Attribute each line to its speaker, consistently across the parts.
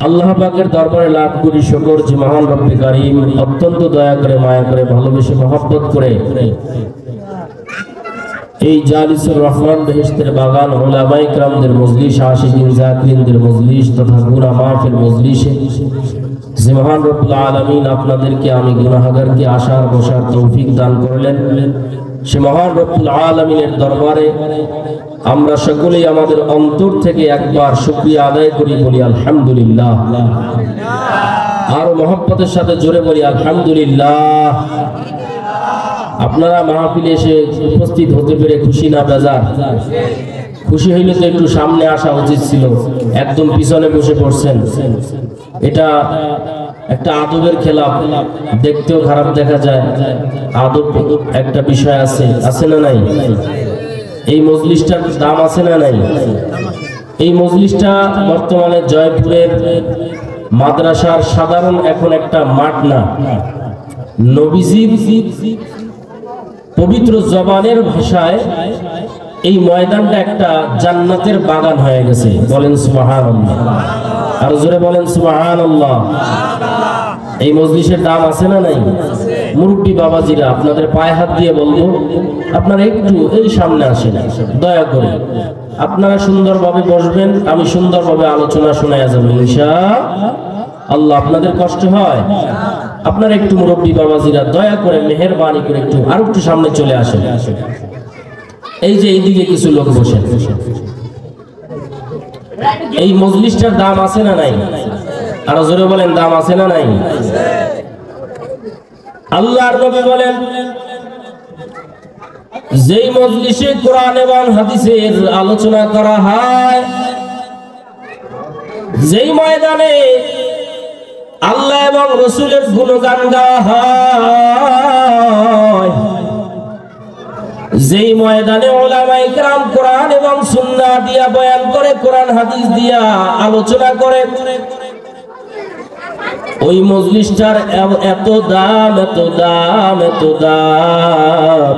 Speaker 1: আল্লাহ পাকের দরবারে লাখ কোটি শুকর যে মহান রব্বে কারীম অত্যন্ত দয়া করে মায়া করে ভালোবেসে মহব্বত করে এই জালিসুর রহমান বেহেশতের বাগান উলামায়ে কিরামদের মজলিস আশিকিন জাকিরিনদের মজলিস তথা গুনাহ মাহফিল মজলিসে যে মহান রব্বুল আলামিন আপনাদেরকে আমি গুনাহগারকে আসার বসার তৌফিক দান করলেন সে মহান রব্বুল আলামিনের দরবারে আমরা সকলেই আমাদের অন্তর থেকে একবার শুকরিয়া আদায় করি, বলি আলহামদুলিল্লাহ। আর মহব্বতের সাথে জোরে বলি আলহামদুলিল্লাহ। আপনারা মাহফিলে এসে উপস্থিত হতে পেরে খুশি না বেজার? খুশি হইলে তো একটু সামনে আসা উচিত ছিল, একদম পিছনে বসে পড়ছেন। এটা একটা আদবের খেলাফ, দেখতেও খারাপ দেখা যায়। আদব একটা বিষয় আছে, আছে না নাই? এই মজলিসটার দাম আছে না নাই? এই মজলিসটা বর্তমানে জয়পুরের মাদ্রাসার সাধারণ এখন একটা মাঠ না, নবীজির পবিত্র জবানের ভাষায় এই ময়দানটা একটা জান্নাতের বাগান হয়ে গেছে। বলেন সুবহানাল্লাহ, আর জোরে বলেন সুবহানাল্লাহ। এই মজলিসের দাম আছে না নাই? মুরব্বী বাবাজিরা আপনাদের পায়ে হাত দিয়ে বলবো, আপনারা একটু এই সামনে আসেন দয়া করে। আপনারা সুন্দরভাবে বসবেন, আমি সুন্দরভাবে আলোচনা শোনায়া যাবো ইনশাআল্লাহ। আপনাদের কষ্ট হয়? আপনারা একটু মুরব্বী বাবাজিরা দয়া করে মেহেরবানি করে একটু আর একটু সামনে চলে আসেন। এই যে এইদিকে কিছু লোক বসে, এই মজলিসটার দাম আছে না নাই? আর জোরে বলেন দাম আছে না নাই? আল্লাহর নবী বলেন, যেই মজলিসে কোরআন এবং হাদিসের আলোচনা করা হয়, যেই ময়দানে আল্লাহ এবং রাসূলের গুণগান গাওয়া হয়, যেই ময়দানে উলামায়ে কিরাম কোরআন এবং সুন্নাহ দিয়া বয়ান করে, কোরআন হাদিস দিয়া আলোচনা করে, ওই মজলিসটার এত দাম, এত দাম, এত দাম।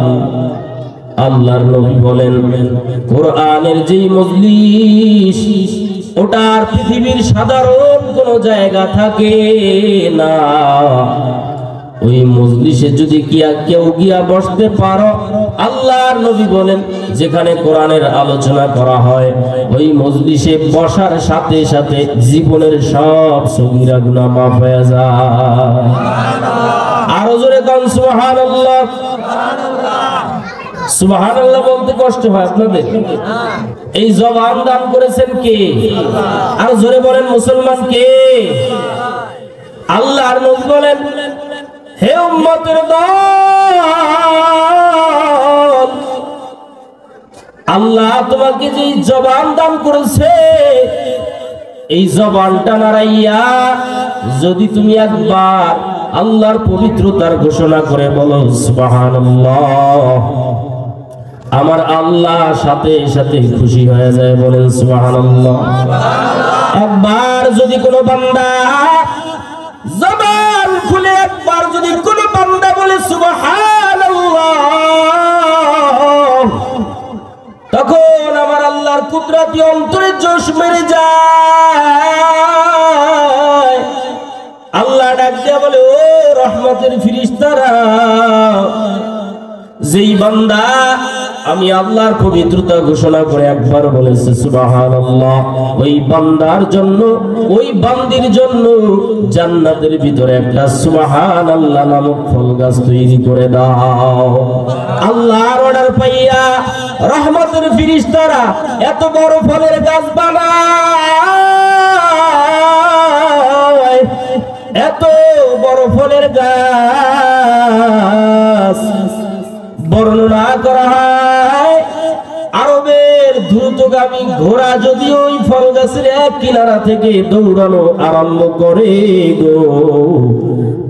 Speaker 1: আল্লাহর নবী বলেন, কোরআনের যেই মজলিস, ওটার পৃথিবীর সাধারণ কোন জায়গা থাকে না। ওই মজলিসে যদি কেউ গিয়া বসতে পারো, আল্লাহর নবী বলেন, যেখানে কোরআনের আলোচনা করা হয়, ওই মজলিসে বসার সাথে সাথে জীবনের সব সগীরা গুনাহ মাফ হয়ে যায়। আরো জোরে কোন সুবহানাল্লাহ। সুবহানাল্লাহ বলতে কষ্ট হয় আপনাদের? এই জবান দান করেছেন কে? আর জোরে বলেন মুসলমান কে? আল্লাহর নবী বলেন, হে উম্মতের দল, আল্লাহ তোমাকে যে জবান দান করেছে, এই জবানটা নাড়াইয়া যদি তুমি একবার আল্লাহর পবিত্রতার ঘোষণা করে বলো সুবহানাল্লাহ, আমার আল্লাহ সাথে সাথে খুশি হয়ে যায়। বলেন সুবহানাল্লাহ। একবার যদি কোনো বান্দা জবান খুলে একবার যদি কোনো বান্দা বলে সুবহানাল্লাহ, তখন আমার আল্লাহর কুদরতি অন্তরে জোশ মেরে যায়। আল্লাহ ডাক দিয়া বলে, ও রহমতের ফেরেশতারা, যেই বান্দা আমি আল্লাহর পবিত্রতা ঘোষণা করে একবার বলেছে সুবহানাল্লাহ, ওই বান্দার জন্য, ওই বান্দির জন্য জান্নাতের ভিতরে একটা সুবহানাল্লাহ নামক ফল গাছ তৈরি করে দাও। আল্লাহর অর্ডার পাইয়া রহমতের ফেরেশতারা এত বড় ফলের গাছ বানায়, এত বড় ফলের গাছ। বর্ণনা করা হয়, আরবের দ্রুতগামী ঘোড়া যদি ওই ফল গাছের এক কিনারা থেকে দৌড়ানো আরম্ভ করে গো,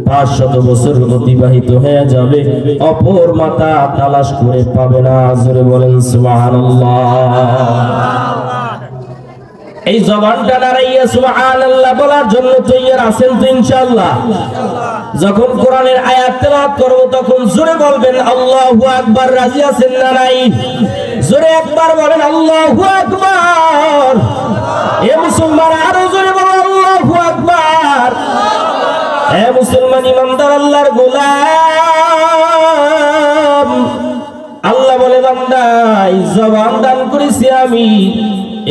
Speaker 1: 500 বছর অতিবাহিত হয়ে যাবে, অপর মাথা তালাশ করে পাবে না। জোরে বলেন সুবহানাল্লাহ। এই জবানটা নাড়াইয়া সুবহানাল্লাহ বলার জন্য তৈয়ার আছেন তো ইনশাআল্লাহ? যখন কোরআনের আয়াত তেলাওয়াত করব তখন জোরে বলবেন আল্লাহু আকবার। রাজি আছেন না নাই? জোরে একবার বলেন আল্লাহু আকবার। এ মুসলমান আরো জোরে বলেন আল্লাহু আকবার। মুসলমান ইমানদার আল্লাহর গোলাম, আল্লাহ বলে বান্দা এই জবান দান করেছি আমি,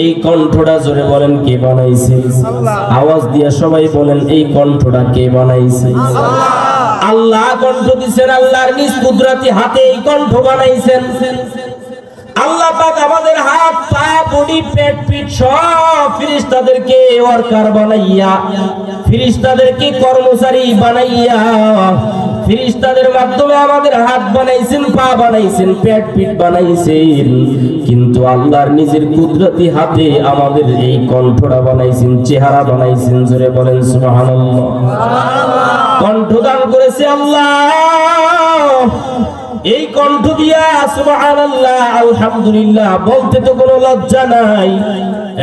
Speaker 1: এই কণ্ঠটা জোরে বলেন কে বানাইছে? আওয়াজ দিয়ে সবাই বলেন এই কণ্ঠটা কে বানাইছে? আল্লাহ কণ্ঠ দিচ্ছেন, আল্লাহর নিজ কুদরতি হাতে এই কণ্ঠ বানাইছেন। আল্লাহ পাক আমাদের হাত পা বডি পেট পিঠ সব ফেরেশতাদেরকে ওয়ার্কার বানাইয়া, ফেরেশতাদেরকে কর্মচারী বানাইয়া, ফেরেশতাদের মাধ্যমে আমাদের হাত বানাইছেন, পা বানাইছেন, পেট পিঠ বানাইছেন। কিন্তু আল্লাহর নিজের কুদরতি হাতে আমাদের এই কণ্ঠটা বানাইছেন, চেহারা বানাইছেন। জোরে বলেন সুবহানাল্লাহ। কণ্ঠ দান করেছে আল্লাহ, এই কণ্ঠ দিয়া সুবহানাল্লাহ আলহামদুলিল্লাহ বলতে তো কোনো লজ্জা নাই।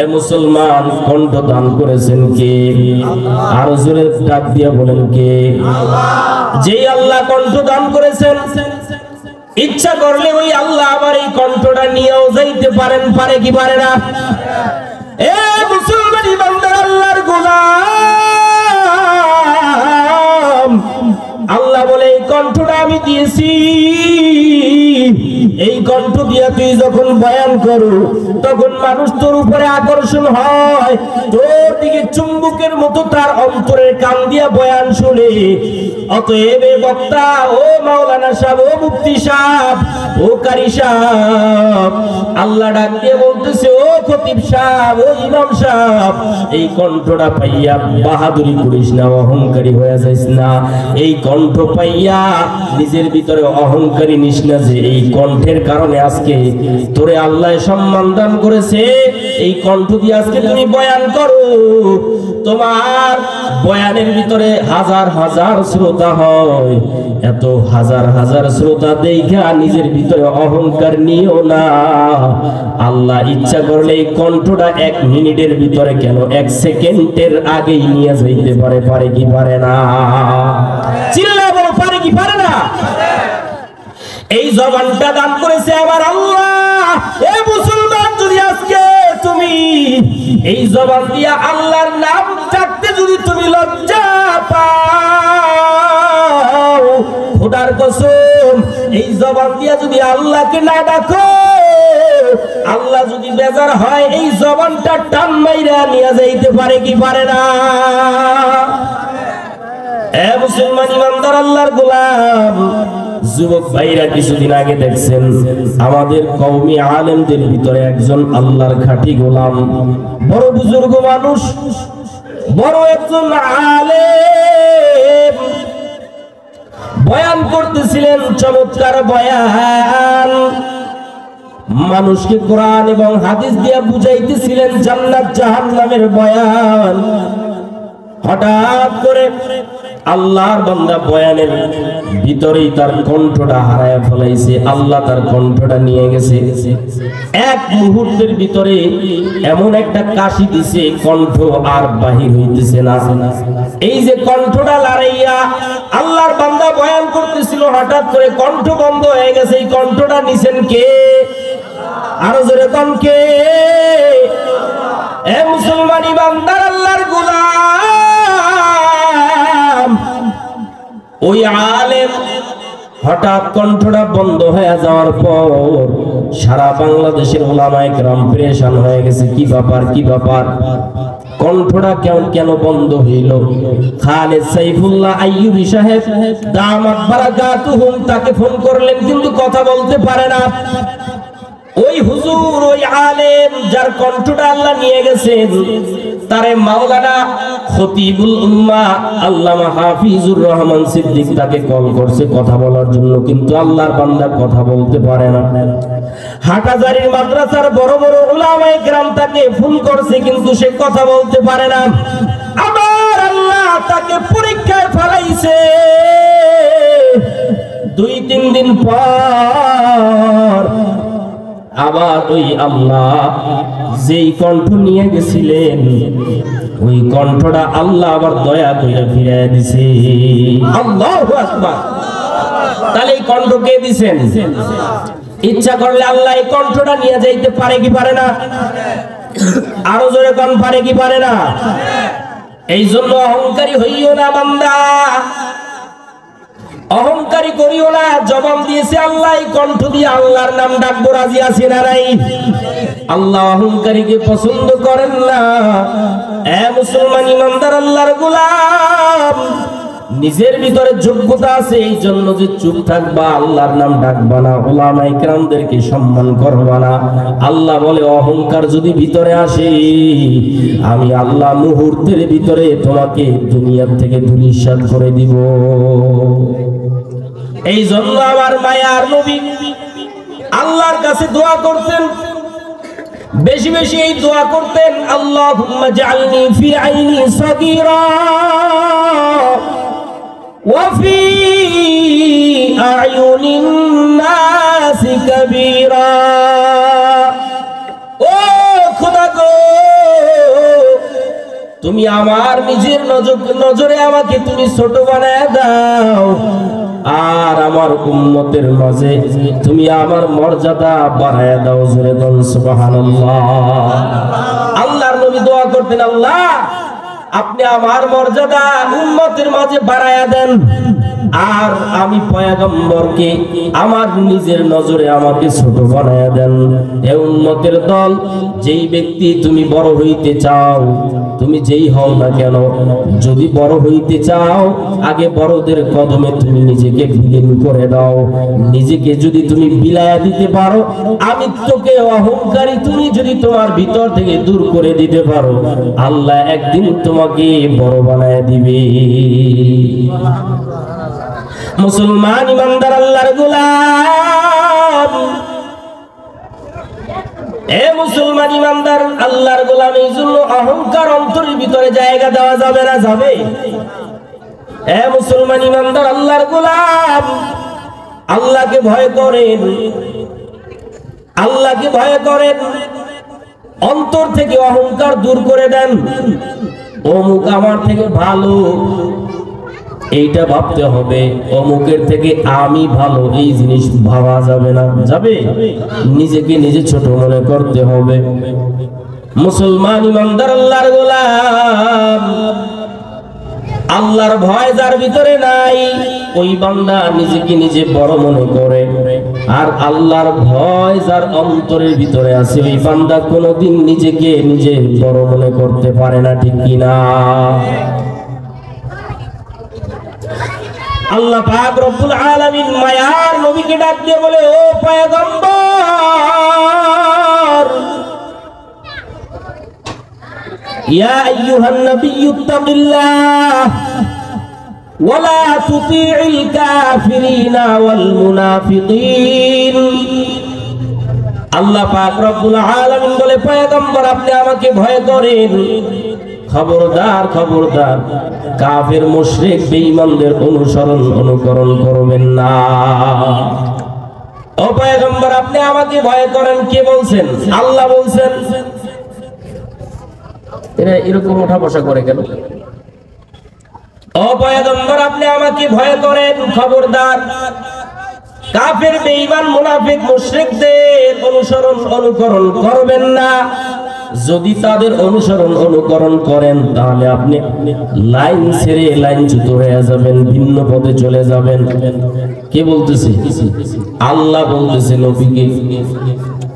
Speaker 1: এ মুসলমান, কণ্ঠ দান করেছেন কে? আরো জোরে ডাক দিয়া বলেন কে? যেই আল্লাহ কণ্ঠ দান করেছেন, ইচ্ছা করলে ওই আল্লাহ আবার এই কণ্ঠটা নিয়েও যাইতে পারেন, পারে কি পারে না? এ মুসলমান ইমানদার আল্লাহর গোলাম, আল্লাহ বলে এই কণ্ঠটা আমি দিয়েছি, এই কণ্ঠ দিয়া তুই যখন বয়ান করো তখন মানুষ তোর উপরে আকর্ষণ হয়, তোর দিকে চুম্বকের মতো তার অন্তরের কান দিয়া বয়ান শুনে। অতএব বক্তা, ও মাওলানা সাহেব, ও মুফতি সাহেব, ও কারি সাহেব, আল্লাহ ডাক দিয়ে বলতেছে, ও খতিব সাহেব, ও ইমাম সাহেব, এই কণ্ঠটা পাইয়া বাহাদুরি করিস না, অহংকারী হয়ে যাইস না। এই কণ্ঠ পাইয়া নিজের ভিতরে অহংকারী নিস না যে এই কণ্ঠের কারণে আজকে তোরে আল্লাহ সম্মান দান করেছে। এই কণ্ঠ দিয়ে আজকে তুমি বয়ান করো, তোমার বয়ানের ভিতরে হাজার হাজার শ্রোতা হয়, এত হাজার হাজার শ্রোতা দেখা নিজের ভিতরে অহংকার নিও না। আল্লাহ ইচ্ছা করলে এই কণ্ঠটা 1 মিনিটের ভিতরে কেন 1 সেকেন্ডের আগেই নিয়ে যাইতে পারে, পারে কি পারে না? চিল্লা বলো, পারে কি পারে না? এই জবানটা দান করেছে আমার আল্লাহ। এ মুসলমান, যদি আজকে তুমি এই জবান দিয়া আল্লাহর নাম ডাকতে যদি তুমি লজ্জা পাও, খোদার কসম এই জবান দিয়া যদি আল্লাহকে না ডাকো, আল্লাহ যদি বেজার হয় এই জবানটা টান মাইরা নিয়ে যাইতে পারে কি পারে না? এ মুসলমান ইমানদার আল্লাহর গোলাম, যুবক ভাইরা কিছুদিন আগে দেখছেন আমাদের কওমি আলেমদের ভিতরে একজন আল্লাহর খাঁটি গোলাম, বড় বুজুর্গ মানুষ, বড় একজন আলেম, বয়ান করতেছিলেন, চমৎকার বয়ান, মানুষকে কোরআন এবং হাদিস দিয়ে বুঝাইতেছিলেন জান্নাত জাহান্নামের বয়ান। হঠাৎ করে আল্লাহর বান্দা বয়ানের ভিতরেই তার কণ্ঠটা হারায় ফেলাইছে, আল্লাহ তার কণ্ঠটা নিয়ে গেছে। এক মুহূর্তের ভিতরে এমন একটা কাশি দিছে, কণ্ঠ আর বাহির হইতেছে না। এই যে কণ্ঠটা লড়াইয়া আল্লাহর বান্দা বয়ান করতেছিল, হঠাৎ করে কণ্ঠ বন্ধ হয়ে গেছে। এই কণ্ঠটা নিছেন কে? আরো জোরে কোন কে? এ মুসলমান ইমানদার আল্লাহর গোলাম, ওই আলেম হঠাৎ কণ্ঠটা বন্ধ হয়ে যাওয়ার পর সারা বাংলাদেশের উলামায়ে কেরাম পেরেশান হয়ে গেছে। কি ব্যাপার, কি ব্যাপার, কণ্ঠটা কেন বন্ধ হইল? খালেদ সাইফুল্লাহ আইয়ুবী সাহেব দামাত বারাকাতুহুম তাকে ফোন করলেন, কিন্তু কথা বলতে পারে না। ওই হুজুর, ওই আলেম যার কণ্ঠটা আল্লাহ নিয়ে গেছেন, তারে মাওলানা খতিবুল উম্মাহ আল্লামা হাফিজুর রহমান সিদ্দিক তাকে কল করছে কথা বলার জন্য, কিন্তু আল্লাহর বান্দা কথা বলতে পারে না। হাটহাজারীর মাদ্রাসার বড় বড় উলামায়ে কেরাম তাকে ফোন করছে, কিন্তু সে কথা বলতে পারে না। আমার আল্লাহ তাকে পরীক্ষায় ফেলাইছে। 2-3 দিন পর আবার ওই আল্লাহ যেই কণ্ঠ নিয়ে গেছিলেন, ওই কণ্ঠটা আল্লাহ আবার দয়া করে ফিরিয়ে দিছে। আল্লাহু আকবার। তাহলে এই কণ্ঠ কে দিবেন? ইচ্ছা করলে আল্লাহ এই কণ্ঠটা নিয়ে যাইতে পারে কি পারে না? আরো জোরে কোন পারে কি পারে না? এই জন্য অহংকারী হইও না বান্দা, অহংকারী করিও না। জবাব দিয়েছে আল্লাহ, কণ্ঠ দিয়ে আল্লাহর নাম ডাকবো, রাজি আছি না নাই? আল্লাহ অহংকারীকে পছন্দ করেন না। এ মুসলমান ইমানদার আল্লাহর গোলাম, নিজের ভিতরে যোগ্যতা আছে এই জন্য যে চুপ থাকবা, আল্লাহর নাম ডাকবা না, উলামায়ে কেরামদেরকে সম্মান করবা না। আল্লাহ বলে অহংকার যদি ভিতরে আসে, আমি আল্লাহ মুহূর্তের ভিতরে তোমাকে দুনিয়ার থেকে ধূলিসাৎ করে দিব। এই জন্য আমার মায়ার নবী আল্লাহর কাছে দোয়া করতেন, বেশি বেশি এই দোয়া করতেন, আল্লাহুম্মা জাআলনি ফি আইনি সাগীরা ওয়া ফি আ'য়ুনিন নাসি কাবীরা। ও খোদা গো, তুমি আমার নিজের নজরে আমাকে তুমি ছোট বানায় দাও, আর আমার উম্মতের মাঝে তুমি আমার মর্যাদা বাড়ায় দাও। জোরে বলুন সুবহানাল্লাহ। আল্লাহর নবী দোয়া করতেন, আল্লাহ আপনি আমার মর্যাদা উম্মতের মাঝে বাড়ায়া দেন, আর আমি পয়গম্বরকে আমার নিজের নজরে আমাকে ছোট বানায়া দেন। হে উম্মতের দল, যেই ব্যক্তি তুমি বড় হইতে চাও, তুমি যেই হও না কেন, যদি বড় হইতে চাও, আগে বড়দের কদমে তুমি নিজেকে বিলীন করে দাও। নিজেকে যদি তুমি বিলায়া দিতে পারো, আমি তোকে অহংকারী তুমি যদি তোমার ভিতর থেকে দূর করে দিতে পারো, আল্লাহ একদিন তোমাকে বড় বানায় দিবে। মুসলমান ইমানদার আল্লাহর গোলাম, এ মুসলমান ইমানদার আল্লাহর গোলাম, এই জন্য অহংকার অন্তরের ভিতরে জায়গা দেওয়া যাবে না, যাবে? এ মুসলমান ইমানদার আল্লাহর গোলাম, আল্লাহকে ভয় করেন, আল্লাহকে ভয় করেন, অন্তর থেকে অহংকার দূর করে দেন। অমুক আমার থেকে ভালো, এইটা ভাবতে হবে। অমুকের থেকে আমি ভালো, এই জিনিস ভাবা যাবে না, যাবে? নিজেকে নিজে ছোট মনে করতে হবে। মুসলমান ইমানদার আল্লাহর গোলাম, আল্লাহর ভয় যার ভিতরে নাই, ওই বান্দা নিজেকে নিজে বড় মনে করে। আর আল্লাহর ভয় যার অন্তরের ভিতরে আছে, ওই বান্দা কোনোদিন নিজেকে নিজে বড় মনে করতে পারে না, ঠিক কিনা? আল্লাহ পাক রব্বুল আলামিন মায়ার নবীকে ডাক দিয়ে বলে, ও পয়গম্বর, ইয়া আইয়ুহান নাবিয়্যু তাকিল্লাহ ওয়া লা তুতি'ল কাফিরিনা ওয়াল মুনাফিকিন। আল্লাহ পাক রব্বুল আলামিন বলে, পয়গম্বর আপনি আমাকে ভয় করেন, খবরদার খবরদার কাফের মুশরিক বেঈমানদের অনুকরণ করবেন না। ও পয়গম্বর আপনি আমাকে ভয় করেন, কে বলছেন? আল্লাহ বলছেন। এরা এরকম ওঠা বসা করে কেন? ও পয়গম্বর আপনি আমাকে ভয় করেন, খবরদার কাফের বেঈমান মুনাফিক মুশরিকদের অনুকরণ করবেন না। যদি তাদের অনুকরণ করেন, তাহলে আপনি লাইন ছেড়ে লাইনচ্যুত হয়ে যাবেন, ভিন্ন পথে চলে যাবেন। কে বলতেছে? আল্লাহ বলতেছে নবীকে।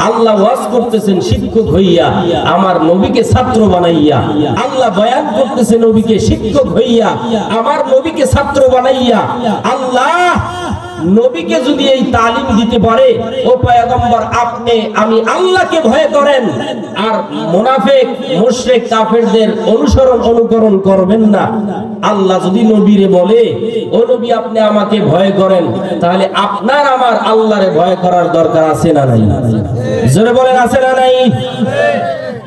Speaker 1: আল্লাহ ওয়াজ করতেছেন শিক্ষক হইয়া, আমার নবীকে ছাত্র বানাইয়া। আল্লাহ বয়ান করতেছে নবীকে শিক্ষক হইয়া, আমার নবীকে ছাত্র বানাইয়া। আল্লাহ নবীকে যদি এই তালিম দিতে পারে, ও পয়গম্বর আপনি আমি আল্লাহকে ভয় করেন, আর মুনাফিক মুশরিক কাফেরদের অনুকরণ করবেন না। আল্লাহ যদি নবীরে বলে, ও নবী আপনি আমাকে ভয় করেন, তাহলে আপনার আমার আল্লাহরে ভয় করার দরকার আছে না নাই? জোরে বলেন, আছে না নাই?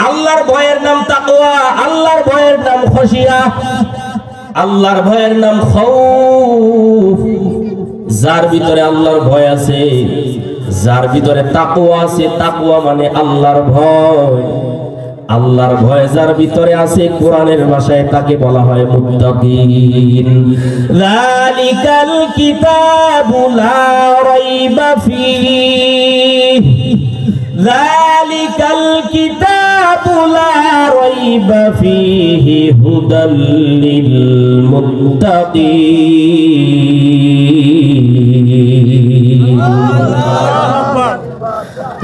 Speaker 1: আল্লাহর ভয়ের নাম তাকওয়া, আল্লাহর ভয়ের নাম খশিয়া, আল্লাহর ভয়ের নাম খাউফ। যার ভিতরে আল্লাহর ভয় আছে, যার ভিতরে তাকওয়া আছে, তাকওয়া মানে আল্লাহর ভয়। আল্লাহর ভয় যার ভিতরে আছে, কোরআনের ভাষায় তাকে বলা হয় মুত্তাকিন। যালিকাল কিতাবু লা রাইবা ফীহি, যালিকাল কিতাব কিতাবু লা রাইবা ফীহি হুদাল লিল মুত্তাকিন।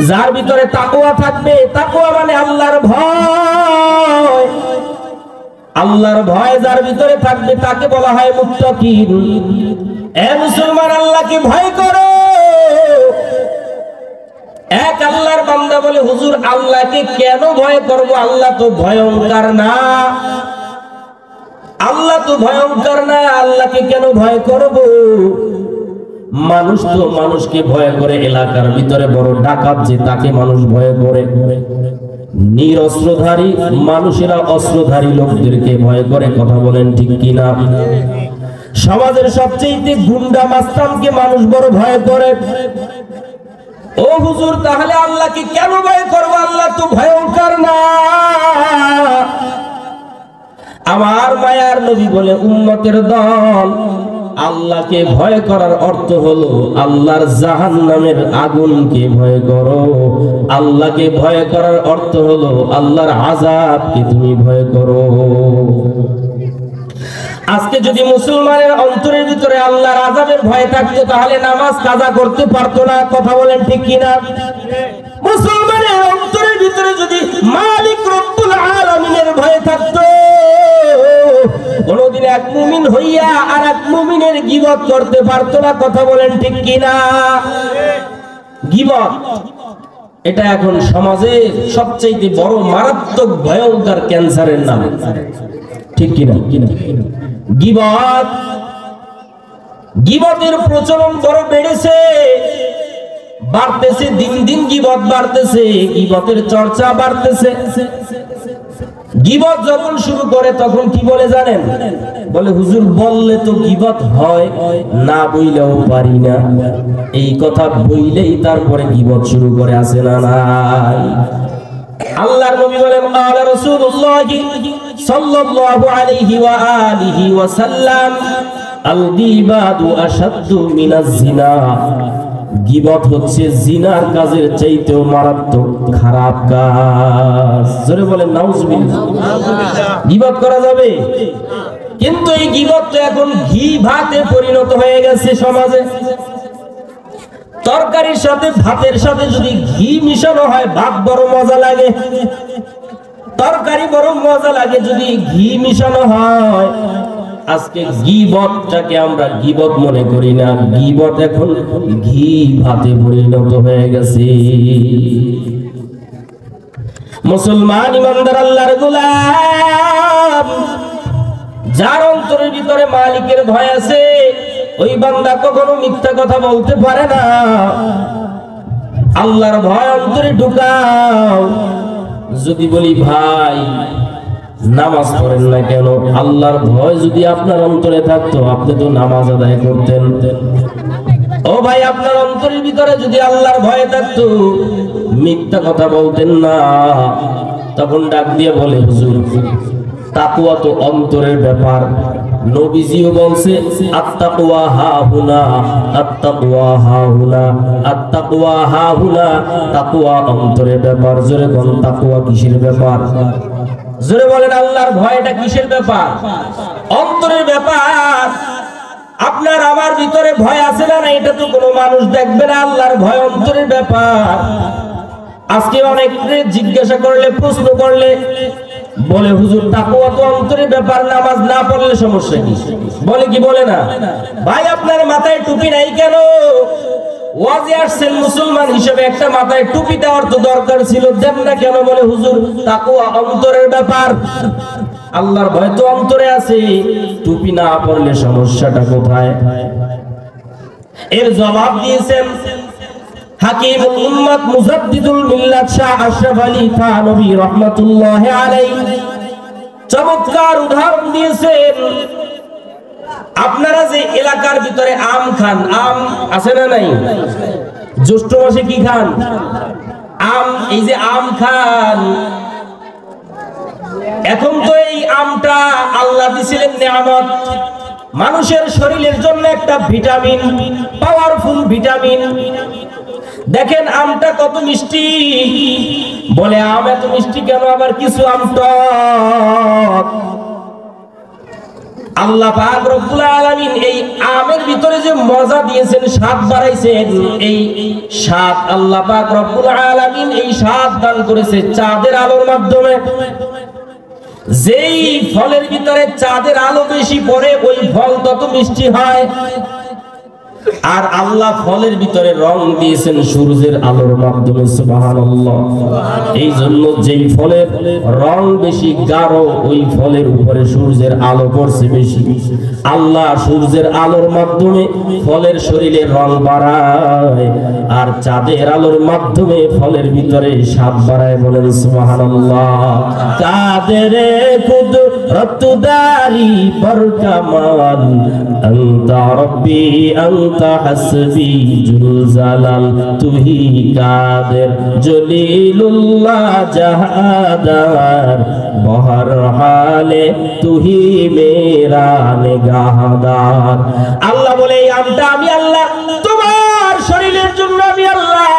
Speaker 1: যার ভিতরে তাকওয়া থাকবে, তাকওয়া মানে আল্লাহর ভয়, আল্লাহর ভয় যার ভিতরে থাকবে তাকে বলা হয় মুত্তাকিন। এ মুসলমান, আল্লাহকে ভয় করো। এক আল্লাহর বান্দা বলে, হুজুর আল্লাহকে কেন ভয় করব? আল্লাহ তো ভয়ঙ্কর না, আল্লাহ তো ভয়ঙ্কর না, আল্লাহকে কেন ভয় করব? মানুষ তো মানুষকে ভয় করে, এলাকার ভিতরে বড় ডাকাত যে তাকে মানুষ ভয় করে, নিরস্ত্রধারী মানুষেরা অস্ত্রধারী লোকদেরকে ভয় করে। কথা বলেন ঠিক কিনা? সমাজের সবচেয়ে গুন্ডা মাস্তানকে মানুষ বড় ভয় করে। ও হুজুর, তাহলে আল্লাহকে কেন ভয় করবো? আল্লাহ তো ভয়ঙ্কর না। আমার মায়ার নবী বলে, উম্মতের দল, আল্লাহকে ভয় করার অর্থ হলো আল্লাহর জাহান্নামের আগুনকে ভয় করো। আল্লাহকে ভয় করার অর্থ হলো আল্লাহর আযাবকে তুমি ভয় করো। আজকে যদি মুসলমানের অন্তরের ভিতরে আল্লাহর আযাবের ভয় থাকতো, তাহলে নামাজ কাজা করতে পারতো না। কথা বলেন ঠিক কিনা? মুসলমানের অন্তরের ভিতরে যদি মালিক রব্বুল আলামিনের ভয় থাকতো, কোনদিন এক মুমিন হইয়া আর এক মুমিনের গীবত করতে পারতো না। কথা বলেন ঠিক কিনা? গীবত এটা এখন সমাজে সবচেয়ে বড় মারাত্মক ভয়ঙ্কর ক্যান্সারের নাম, ঠিক কিনা? গীবত, গীবতের প্রচলন বড় বেড়েছে, বাড়তেছে, দিন দিন গীবত বাড়তেছে, গীবতের চর্চা বাড়তেছে। গীবত যখন শুরু করে তখন কি বলে জানেন? বলে, হুজুর বললে তো গীবত হয় না, বইলেও পারি না। এই কথা বইলেই তারপরে গীবত শুরু করে, আসে না নাই? আল্লাহর নবী বলেন, ক্বালা রাসূলুল্লাহ সাল্লাল্লাহু আলাইহি ওয়া আলিহি ওয়া সাল্লাম, আল গীবাতু আশাদ্দু মিনাজ জিনা। গীবত হচ্ছে জিনার কাজের চাইতেও মারাত্মক খারাপ কাজ। জোরে বলেন নাউজুবিল্লাহ। গীবত করা যাবে, কিন্তু এই গীবত তো এখন ঘি ভাতে পরিণত হয়ে গেছে সমাজে। তরকারির সাথে ভাতের সাথে যদি ঘি মিশানো হয়, ভাত বড় মজা লাগে, তরকারি বড় মজা লাগে যদি ঘি মিশানো হয়। আজকে গীবতটাকে আমরা গীবত মনে করি না, গীবত এখন ঘি ভাতে পরিণত হয়ে গেছে। মুসলমান ইমানদার আল্লাহর গোলাম, যার অন্তরের ভিতরে মালিকের ভয় আছে, ওই বান্দা কখনো মিথ্যা কথা বলতে পারে না। আল্লাহর ভয় অন্তরে ঢুকাও। যদি বলি, ভাই নামাজ পড়েন না কেন? আল্লাহর ভয় যদি আপনার অন্তরে থাকতো, আপনি তো নামাজ আদায় করতেন। ও ভাই, আপনার অন্তরের ভিতরে যদি আল্লাহর ভয় থাকতো, মিথ্যা কথা বলতেন না। তখন ডাক দিয়ে বলে, হুজুর তাকওয়া তো অন্তরের ব্যাপার। নবীজিও বলছে, আত্তাকওয়া হাহুনা, আত্তাকওয়া হাহুনা, আত্তাকওয়া হাহুনা। তাকওয়া অন্তরের ব্যাপার। জোরে কোন তাকওয়া কিসের ব্যাপার? জোরে বলেন, আল্লাহর ভয়টা কিসের ব্যাপার? অন্তরের ব্যাপার। আপনার আমার ভিতরে ভয় আছে না? এটা তো কোনো মানুষ দেখবে না। আল্লাহর ভয় অন্তরের ব্যাপার। আজকে অনেকে জিজ্ঞাসা করলে, প্রশ্ন করলে বলে, হুজুর তাকওয়া তো অন্তরের ব্যাপার, নামাজ না পড়লে সমস্যা কি? বলে কি বলে না? ভাই, আপনার মাথায় টুপি নাই কেন? ওয়াজে আসছেন মুসলমান হিসেবে, একটা মাথায় টুপি দেওয়ার তো দরকার ছিল, দেন না কেন? বলে, হুজুর তাকওয়া অন্তরের ব্যাপার, আল্লাহর ভয় তো অন্তরে আছে, টুপি না পড়লে সমস্যাটা কোথায়? এর জবাব দিয়েছেন হাকিমুল উম্মাত মুজাদ্দিদুল মিল্লাত শাহ আশরাফ আলী থানভী রাহমাতুল্লাহি আলাইহি। চমৎকার উদাহরণ দিয়েছেন। আপনারা যে এলাকার ভিতরে আম খান, আম আছে না নাই? জ্যৈষ্ঠ মাসে কি খান? আম। এই যে আম খান, এখন তো এই আমটা আল্লাহ দিয়েছিলেন নিয়ামত, মানুষের শরীরের জন্য একটা ভিটামিন, পাওয়ারফুল ভিটামিন। দেখেন আমটা কত মিষ্টি। বলে আম এত মিষ্টি কেন? আবার কিছু আম টক। আল্লাহ পাক রব্বুল আলামিন এই আমের ভিতরে যে মজা দিয়েছেন, স্বাদ বাড়াইছেন, এই স্বাদ আল্লাহ পাক রব্বুল আলামিন এই স্বাদ দান করেছে চাঁদের আলোর মাধ্যমে। যেই ফলের ভিতরে চাঁদের আলো বেশি পড়ে ওই ফল তত মিষ্টি হয়। আর আল্লাহ ফলের ভিতরে রং দিয়েছেন সূর্যের আলোর মাধ্যমে, সুবহানাল্লাহ। এই জন্য যেই ফলের রং বেশি গাঢ় ওই ফলের উপরে সূর্যের আলো পড়ছে বেশি। আল্লাহ সূর্যের আলোর মাধ্যমে ফলের শরীরে রং বাড়ায়, আর চাঁদের আলোর মাধ্যমে ফলের ভিতরে স্বাদ বাড়ায়। বলেন সুবহানাল্লাহ। কাদের কুদরত দারি বরকামান আনতা রব্বি আনতা হাসবি জুল জালাল তুহি কাদের জলিলুল্লাহ জাহাদার বহর হালে তুহি মেরা নিগাহদার। আল্লাহ বলে এই আমটা আমি আল্লাহ তোমার শরীরের জন্য আমি আল্লাহ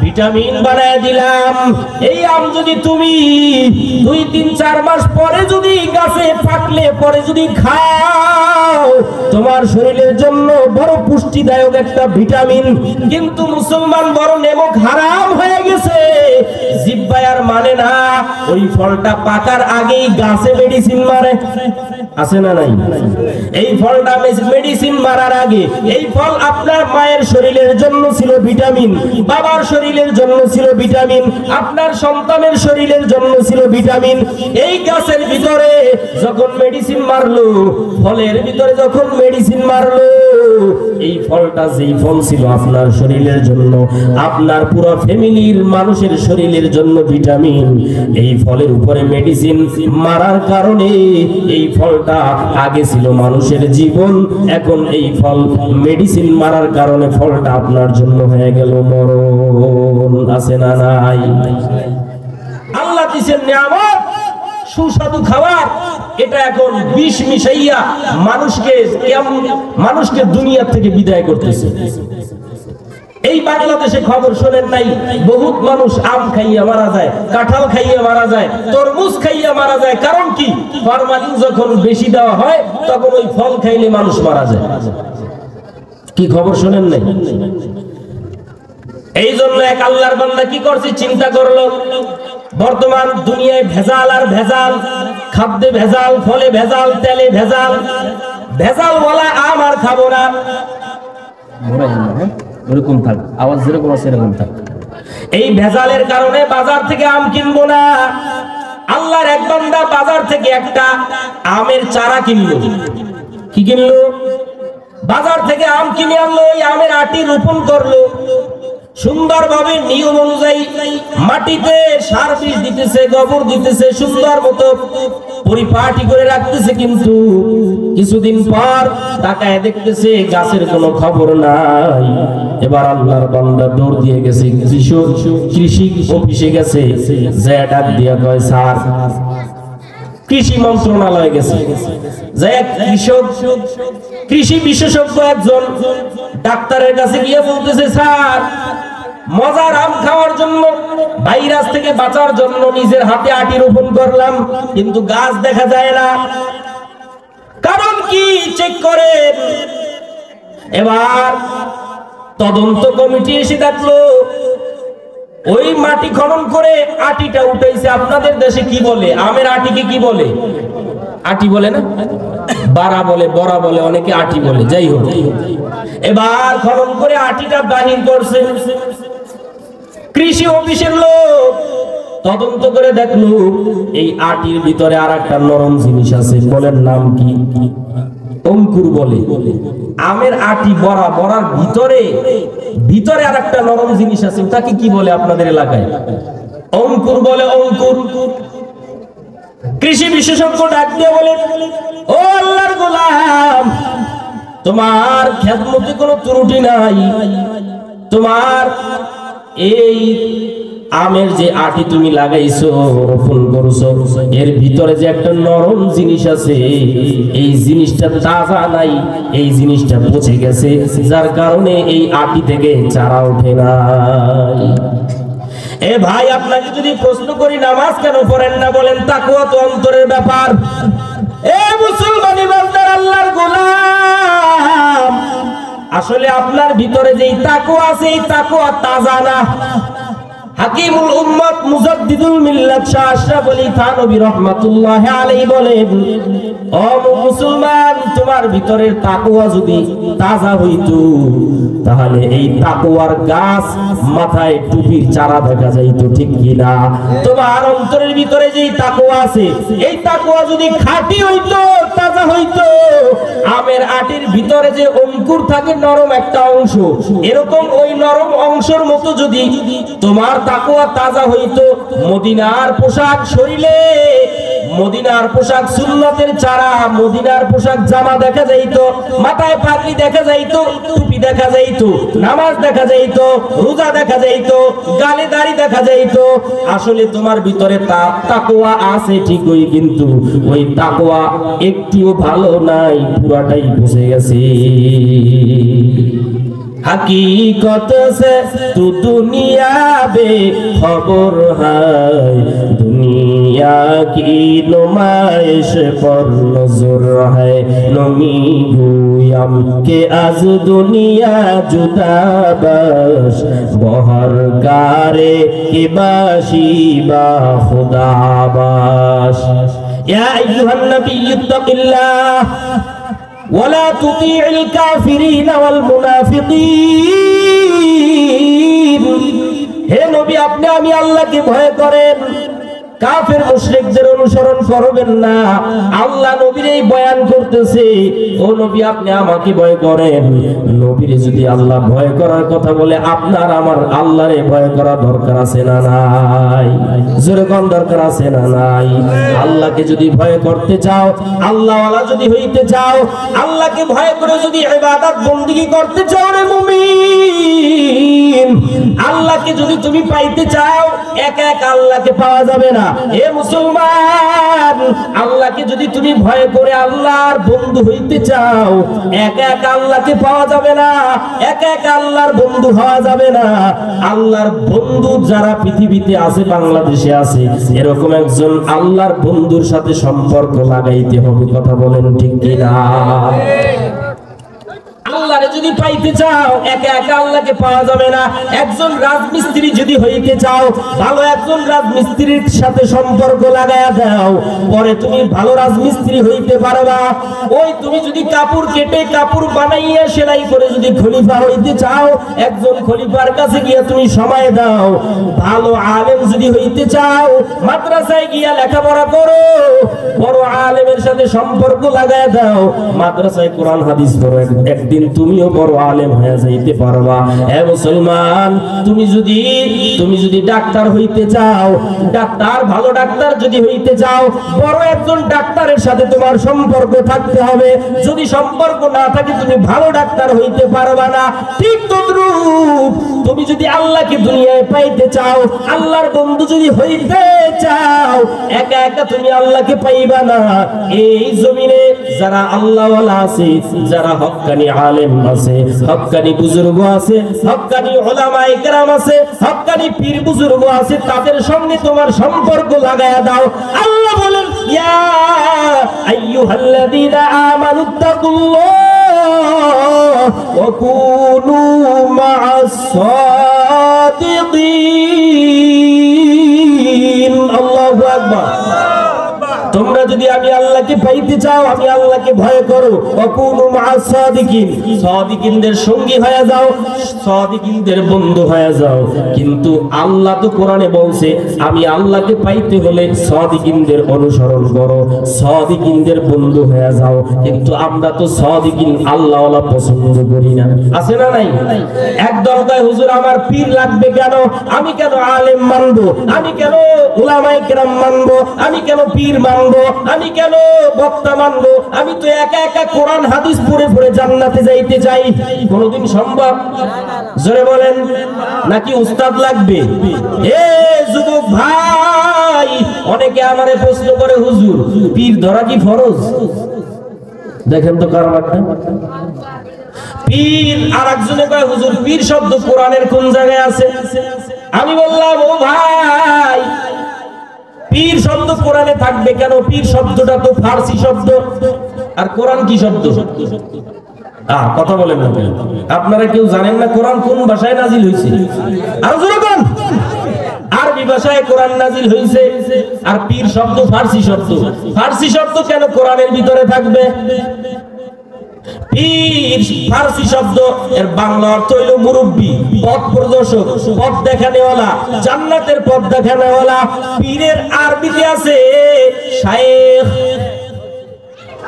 Speaker 1: ভিটামিন বানায় দিলাম। এই আম যদি তুমি 2-3-4 মাস পরে যদি গাছে পাকলে পরে যদি খাও, তোমার শরীরের জন্য বড় পুষ্টিদায়ক একটা ভিটামিন। কিন্তু মুসলমান বড় নেমক হারাম হয়ে গেছে, জিহ্বায় আর মানে না। ওই ফলটা পাকার আগেই গাছে মেডিসিন মারে, আছে না নাই? এই ফলটা মেডিসিন মারার আগে এই ফল আপনার মায়ের শরীরের জন্য ছিল ভিটামিন, বাবার শরীরের জন্য ছিল ভিটামিন, আপনার সন্তানের শরীরের জন্য ছিল ভিটামিন। এই গাছের ভিতরে যখন মেডিসিন মারলো, ফলের ভিতরে যখন মেডিসিন মারলো, এই ফলটা যেই ফল ছিল আপনার শরীরের জন্য, আপনার পুরো ফ্যামিলির মানুষের শরীরের জন্য ভিটামিন, এই ফলের উপরে মেডিসিন মারার কারণে এই ফলটা আগে ছিল মানুষের জীবন, এখন এই ফল মেডিসিন মারার কারণে ফলটা আপনার জন্য হয়ে গেল মরণ। আছে না নাই? আল্লাহ দিয়েছেন নিয়ামত, সুস্বাদু খাবার, এটা এখন বিষ মিশাইয়া মানুষকে দুনিয়া থেকে বিদায় করতেছে। এই বাংলাদেশে খবর শোনেন নাই? বহুত মানুষ আম খাইয়া মারা যায়, কাঁঠাল খাইয়া মারা যায়, তরমুজ খাইয়া মারা যায়। কারণ কি? ফরমালিন যখন বেশি দেওয়া হয় তখন ওই ফল খাইলে মানুষ মারা যায়। কি খবর শোনেন নাই? এই জন্য এক আল্লাহর বান্দা কি করছে? চিন্তা করলো, বর্তমান দুনিয়ায় ভেজাল আর ভেজাল, খাদ্যে ভেজাল, ফলে ভেজাল, তেলে ভেজাল, ভেজাল বলা আম আর খাবো না। এরকম থাক, আওয়াজ যেরকম আছে এরকম থাক। এই ভেজালের কারণে বাজার থেকে আম কিনবো না। আল্লাহর এক বান্দা বাজার থেকে একটা আমের চারা কিনলো। কি কিনলো? বাজার থেকে আম কিনে আনলো, ওই আমের আটি রোপণ করলো। সুন্দরভাবে নিয়ম অনুযায়ী মাটিতে সার বীজ দিতেছে, গোবর দিতেছে, সুন্দর মতো পরিপাটি করে রাখতেছে। কিন্তু কিছুদিন পর তাকায় দেখতেছে গাছের কোনো খবর নাই। এবার আল্লাহর বান্দা দৌড় দিয়ে গেছে কৃষি অফিসে গেছে, যে ডাক দিয়া কয় স্যার, কৃষি মন্ত্রণালয়ে গেছে, যে কৃষি বিশেষজ্ঞ একজন ডাক্তারের কাছে গিয়ে বলতেছে, স্যার মজার আম খাওয়ার জন্য, ভাইরাস থেকে বাঁচার জন্য নিজের হাতে আটি রোপণ করলাম, কিন্তু গাছ দেখা যায় না। কারণ কি? চেক করেন। এবার তদন্ত কমিটি এসে দেখলো ওই মাটি খনন করে আটিটা উঠাইছে। আপনাদের দেশে কি বলে? আমের আটিকে কি বলে? আটি বলে না, বাড়া বলে, বড়া বলে, অনেকে আটি বলে। যাই হোক, এবার খনন করে আটিটা বাহির করছে। কৃষি অফিসের লোক তদন্ত করে দেখলো এই আটির ভিতরে আর একটা নরম জিনিস আছে। বলেন নাম কি? অঙ্কুর বলে। আমের আটি বড়া, বড়ার ভিতরে আর একটা নরম জিনিস আছে, ওটাকে কি বলে আপনাদের এলাকায়? অঙ্কুর বলে, অঙ্কুর। কৃষি বিশেষজ্ঞ ডাক দিয়ে বলে, ও আল্লাহর গোলাম, তোমার খেদমতে কোনো ত্রুটি নাই, তোমার এই আমের যে আটি তুমি লাগাইছো, রোপণ করছো, এর ভিতরে যে একটা নরম জিনিস আছে, এই জিনিসটা তাজা নাই, এই জিনিসটা পচে গেছে, যার কারণে এই আটি থেকে চারা ওঠে নাই। এ ভাই, আপনাকে যদি প্রশ্ন করি নামাজ কেন পড়েন না, বলেন তাকওয়া তো অন্তরের ব্যাপার। এ মুসলমানি বান্দার, আল্লাহর গোলাম, আসলে আপনার ভিতরে যেই তাকওয়া আছে, এই তাকওয়া তাজা না। হাকিমুল উম্মত মুজাদ্দিদুল মিল্লাত শাহ আশরাফ আলী থানভী রাহমাতুল্লাহি আলাইহি বলেন, ও মুসলমান, তোমার ভিতরের তাকওয়া যদি তাজা হইতো, তাহলে এই তাকওয়ার গাছ মাথায় টুপির চারা দেখা যাইতো, ঠিক কি না? তোমার অন্তরের ভিতরে যেই তাকওয়া আছে, এই তাকওয়া যদি খাঁটি হইতো, তাজা হইতো, আমের আটির ভিতরে যে অঙ্কুর থাকে নরম একটা অংশ, এরকম ওই নরম অংশের মতো যদি তোমার তাকওয়া তাজা হইতো, মদিনার পোশাক শরীরে, মদিনার পোশাক সুন্নতের চারা, মদিনার পোশাক জামা দেখা যাইতো, মাথায় পাগড়ি দেখা যাইতো, টুপি দেখা যাইতো, নামাজ দেখা যাইতো, রোজা দেখা যাইতো, গালে দাড়ি দেখা যাইতো। আসলে তোমার ভিতরে তাকওয়া আছে ঠিকই, কিন্তু ওই তাকওয়া একটুও ভালো নাই, পুরাটাই বসে গেছে। हकीकत से तू दुनिया बे खबर है, दुनिया की नुमाइश पर नजर है, नमी गुयाम के आज दुनिया जुदा बस, बहर कारे के बाशी बा खुदा बस। या अय्युहन नबी इत्तक़िल्लाह वला तुतीइल काफिरीन वल मुनाफिकीन। हे नबी, আপনি আমি আল্লাহকে ভয় করেন, কাফের মুশরিকদের অনুসরণ করবেন না। আল্লাহ নবীর এই বয়ান করতেছে, ও নবী, আপনি আমাকে ভয় করেন। নবীর যদি আল্লাহ ভয় করার কথা বলে, আপনার আমার আল্লাহরে ভয় করা দরকার আছে না নাই? জোরে কোন দরকার আছে না নাই? আল্লাহকে যদি ভয় করতে চাও, আল্লাহওয়ালা যদি হইতে চাও, আল্লাহকে ভয় করে যদি ইবাদত বندگی করতে চাও রে মুমিন, আল্লাহকে যদি তুমি পাইতে চাও, একা একা আল্লাহকে পাওয়া যাবে না। হে মুসলমান, আল্লাহকে যদি তুমি ভয় করে আল্লাহর বন্ধু হইতে চাও, একা একা আল্লাহকে পাওয়া যাবে না, একা একা আল্লাহর বন্ধু হওয়া যাবে না। আল্লাহর বন্ধু যারা পৃথিবীতে আছে, বাংলাদেশে আছে, এরকম একজন আল্লাহর বন্ধুর সাথে সম্পর্ক লাগাইতে হবে। কথা বলেন ঠিক কিনা? আল্লাহরে যদি পাইতে চাও, একা একা আল্লাহকে পাওয়া যাবে না। একজন রাজমিস্ত্রি যদি হইতে চাও, ভালো একজন রাজমিস্ত্রির সাথে সম্পর্ক লাগায়া দাও, পরে তুমি ভালো রাজমিস্ত্রি হইতে পারবা। ওই তুমি যদি কাপড় কেটে কাপড় বানাইয়া সেলাই করে যদি খলিফা হইতে চাও, একজন খলিফার কাছে গিয়ে তুমি সময় দাও। ভালো আলেম যদি হইতে চাও, মাদ্রাসায় গিয়া লেখাপড়া করো, বড় আলেমের সাথে সম্পর্ক লাগায়া দাও, মাদ্রাসায় কোরআন হাদিস পড়ো, একদিন তুমিও বড় আলেম হয়ে যাইতে পারবা। হে মুসলমান, তুমি যদি ডাক্তার হইতে চাও, ডাক্তার, ভালো ডাক্তার যদি হইতে চাও, বড় একজন ডাক্তারের সাথে তোমার সম্পর্ক থাকতে হবে। যদি সম্পর্ক না থাকে, তুমি ভালো ডাক্তার হইতে পারবা না। ঠিক তদ্রূপ তুমি যদি আল্লাহকে দুনিয়ায় পাইতে চাও, আল্লাহর বন্ধু যদি হইতে চাও, একা একা তুমি আল্লাহকে পাইবা না। এই জমিনে যারা আল্লাহওয়ালা আছে, যারা হক্কানি আলেম আছে, হক্কানি বুজুর্গ আছে, হক্কানি উলামায়ে কেরাম আছে, হক্কানি পীর বুজুর্গ আছে, তাদের সঙ্গে তোমার সম্পর্ক লাগায়া দাও। আল্লাহ বলেন, ইয়া আইয়ুহাল্লাযীনা আমানুত্তাকুল্লাহ ওয়া কুনু মা'আস সাদিকিন। আল্লাহু আকবার। তোমরা যদি আমি আল্লাহকে পাইতে চাও, আমি আল্লাহকে ভয় করো, ওয়াকুনু মা'আস সাদিকিন, সাদিকিনদের সঙ্গী হয়ে যাও, সাদিকিনদের বন্ধু হয়ে যাও। কিন্তু আল্লাহ তো কোরআনে বলছে, আমি আল্লাহকে পাইতে হলে সাদিকিনদের অনুসরণ করো, সাদিকিনদের বন্ধু হয়ে যাও। কিন্তু আমরা তো সাদিকিন আল্লাহওয়ালা পছন্দ করি না, আছে না নাই? একদল কয়, হুজুর আমার পীর লাগবে কেন, আমি কেন আলেম মানবো, আমি কেন উলামায়ে কেরাম মানবো, আমি কেন পীর মানবো, আমি কেন বক্তা মানবো, আমি তো একা একা কোরআন হাদিস পড়ে পড়ে জান্নাতে যাইতে চাই, কোনদিন সম্ভব? জোরে বলেন। নাকি উস্তাদ লাগবে? এ যুবক ভাই, অনেকে আমারে প্রশ্ন করে, হুজুর পীর ধরা কি ফরজ? দেখেন তো কারবারটা। পীর, আর একজনে কয় হুজুর পীর শব্দ কোরআনের কোন জায়গায় আছে? আমি বললাম, ও ভাই, পীর শব্দ কোরআনে থাকবে কেন? পীর শব্দটা তো ফার্সি শব্দ, আর কোরআন কি শব্দ? কথা বলেন না। আপনারা কেউ জানেন না কোরআন কোন ভাষায় নাজিল হয়েছে? আর জোরে বলেন। আরবি ভাষায় কোরআন নাজিল হয়েছে, আর পীর শব্দ ফার্সি শব্দ। ফার্সি শব্দ কেন কোরআনের ভিতরে থাকবে? পীর ফার্সি শব্দ, এর বাংলা অর্থ হইল মুরব্বী, পথ প্রদর্শক, পথ দেখানেওয়ালা, জান্নাতের পথ দেখানেওয়ালা। পীরের আরবিতে আছে শায়েখ।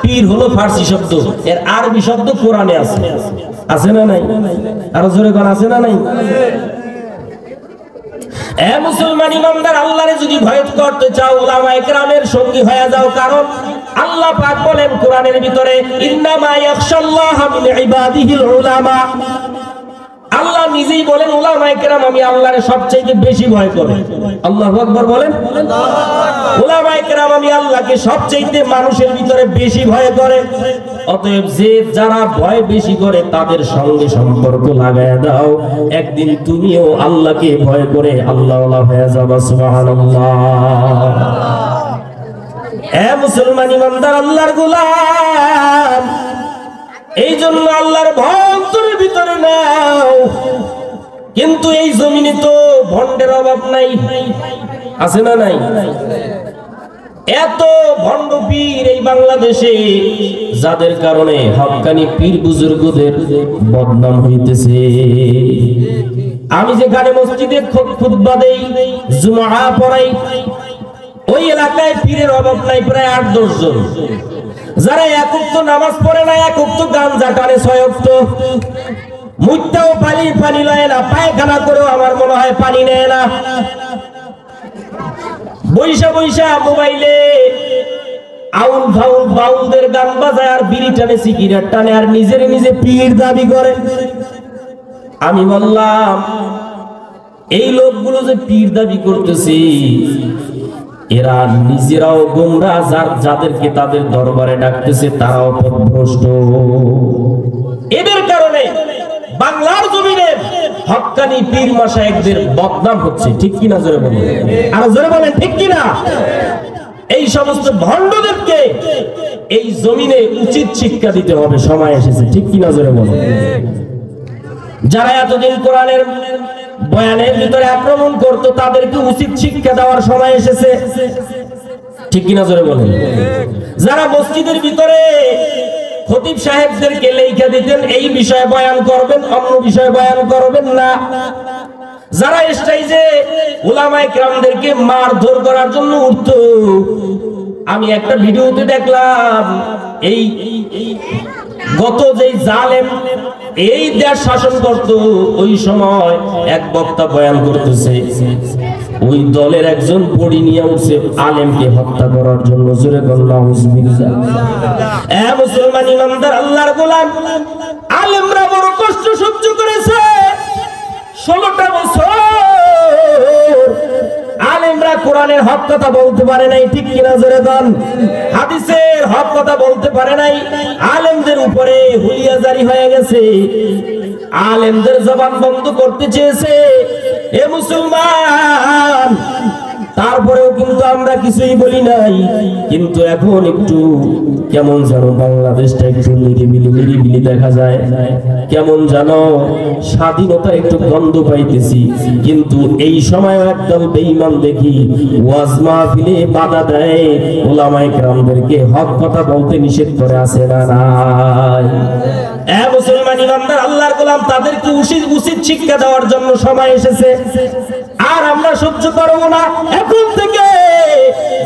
Speaker 1: পীর হলো ফার্সি শব্দ, এর আরবি শব্দ কোরআনে আছে। আছে না নাই? আরো জোরে কোন আছে না নাই? এ মুসলমান ইমানদার, আল্লাহরে যদি ভয় করতে চাও, উলামায়ে কেরামের সঙ্গী হয়ে যাও। কারণ আল্লাহ পাক বলেন কোরআনের ভিতরে, ইন্নামা ইয়াখশাল্লাহা মিন ইবাদিহিল উলামা। আল্লাহ নিজেই বলেন উলামায়ে কেরাম আমি আল্লাহরে সবচেয়ে বেশি ভয় করে। আল্লাহু আকবার বলেন। উলামায়ে কেরাম আমি আল্লাহকে সবচেয়ে মানুষের ভিতরে বেশি ভয় করে। অতএব যে যারা ভয় বেশি করে তাদের সঙ্গে সম্পর্ক লাগায় দাও, একদিন তুমিও আল্লাহকে ভয় করে আল্লাহওয়ালা হয়ে যাবে। সুবহানাল্লাহ। এ মুসলমান ইমানদার, আল্লাহর গোলাম, এই জন্য আল্লাহর ভয় অন্তরের ভিতরে নাও। কিন্তু এই জমিনে তো ভণ্ডের অভাব নাই, আছে না নাই? এত ভণ্ড পীর এই বাংলাদেশে, যাদের কারণে হক্কানি পীর বুজুর্গদের বদনাম হইতেছে। আমি যেখানে মসজিদে খুতবা দেই, জুমআ পড়াই, ওই এলাকায় পীরের অভাব নাই প্রায় ৮-১০ জন, যারা এক ওয়াক্ত নামাজ পড়ে না, এক ওয়াক্ত গাঞ্জা টানে, ৬ ওয়াক্ত মুইতাও পানি লয় না, পায়খানা করেও আমার মনে হয় পানি নেয় না। বৈশা বৈশা মোবাইলে আউল ফাউল বাউলদের গান বাজায়, আর বিড়ি টানে, সিগারেট টানে, আর নিজের নিজে পীর দাবি করে। আমি বললাম, এই লোকগুলো যে পীর দাবি করতেছে, এরা নিজেরাও গোমরাহ, যাদেরকে তাদের দরবারে ডাকতেছে তারাও পথভ্রষ্ট। এদের কারণে বাংলার জমিনে হক্কানি পীর মাশায়েখদের বদনাম হচ্ছে। ঠিক কিনা জোরে বলেন? আর জোরে বলেন ঠিক কিনা? এই সমস্ত ভণ্ডদেরকে এই জমিনে উচিত শিক্ষা দিতে হবে, সময় এসেছে। ঠিক কিনা জোরে বলেন? যারা এতদিন কোরআনের বয়ানের ভিতরে আক্রমণ করত, তাদেরকে উচিত শিক্ষা দেওয়ার সময় এসেছে। ঠিক কিনা জোরে বলেন? যারা মসজিদের ভিতরে খতিব সাহেবদেরকে লেখা দিতেন এই বিষয়ে বয়ান করবেন, অন্য বিষয়ে বয়ান করবেন না, যারা স্টেজে উলামায়ে কেরামদেরকে মারধর করার জন্য উঠতো, আমি একটা ভিডিওতে দেখলাম, এই গত যেই জালেম এই দেশ শাসন করত, ওই সময় এক বক্তা বয়ান করতেছে, ওই দলের একজন পড়ি নিয়ে উঠছে আলেমকে হত্যা করার জন্য। জোরে আল্লাহু বিল্লাহ। এ মুসলমান ইমানদার, আল্লাহর গোলাম, আলেমরা বড় কষ্ট সহ্য করেছে 16টা বছর। আলেমরা কোরআনের হক কথা বলতে পারে নাই। ঠিক কিনা জোরে বল? হাদিসের হক কথা বলতে পারে নাই। আলেমদের উপরে হুলিয়া জারি হয়ে গেছে, আলেমদের জবান বন্ধ করতে চেয়েছে। এ মুসলমান, তারপরেও কিন্তু আমরা কিছুই বলি নাই। কিন্তু এখন একটু কেমন যেন বাংলাদেশটা একটু নিরিবিলি দেখা যায়, কেমন যেন স্বাধীনতা একটু গন্ধ পাইতেছি। কিন্তু এই সময় একদল বেঈমান দেখি ওয়াজ মাহফিলে বাধা দেয়, উলামায়ে কেরামদেরকে হক কথা বলতে নিষেধ করে, আছে না নাই? এ মুসলমান ইমানদার, আল্লাহর গোলাম, তাদেরকে উচিত শিক্ষা দেওয়ার জন্য সময় এসেছে। আর আমরা সহ্য করব না। এখন থেকে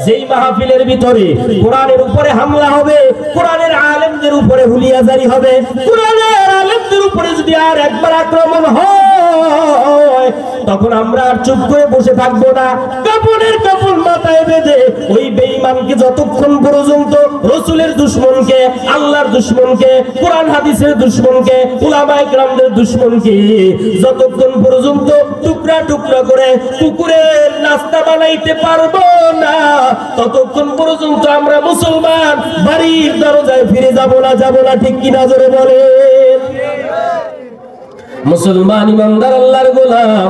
Speaker 1: যেই মাহফিলের ভিতরে কোরআনের উপরে হামলা হবে, কোরআনের আলেমদের উপরে উপরে হুলিয়া জারি হবে, কোরআনের আলেমদের উপরে যদি আর একবার আক্রমণ হয়, তখন আমরা আর চুপ করে বসে থাকবো না। কাপড়ের কাপড় মাথায় বেঁধে ওই বেঈমানকে যতক্ষণ পর্যন্ত রাসূলের দুশমনকে, আল্লাহর দুশমনকে, কোরআন হাদিসের দুশমনকে, উলামায়ে কেরামদের দুশমনকে যতক্ষণ পর্যন্ত টুকরা টুকরা করে কুকুরের নাস্তা বানাইতে পারবো না, ততক্ষণ পর্যন্ত আমরা মুসলমান বাড়ির দরজায় ফিরে যাব না, ঠিক কিনা জোরে বলেন। মুসলমান ইমানদার আল্লাহর গোলাম,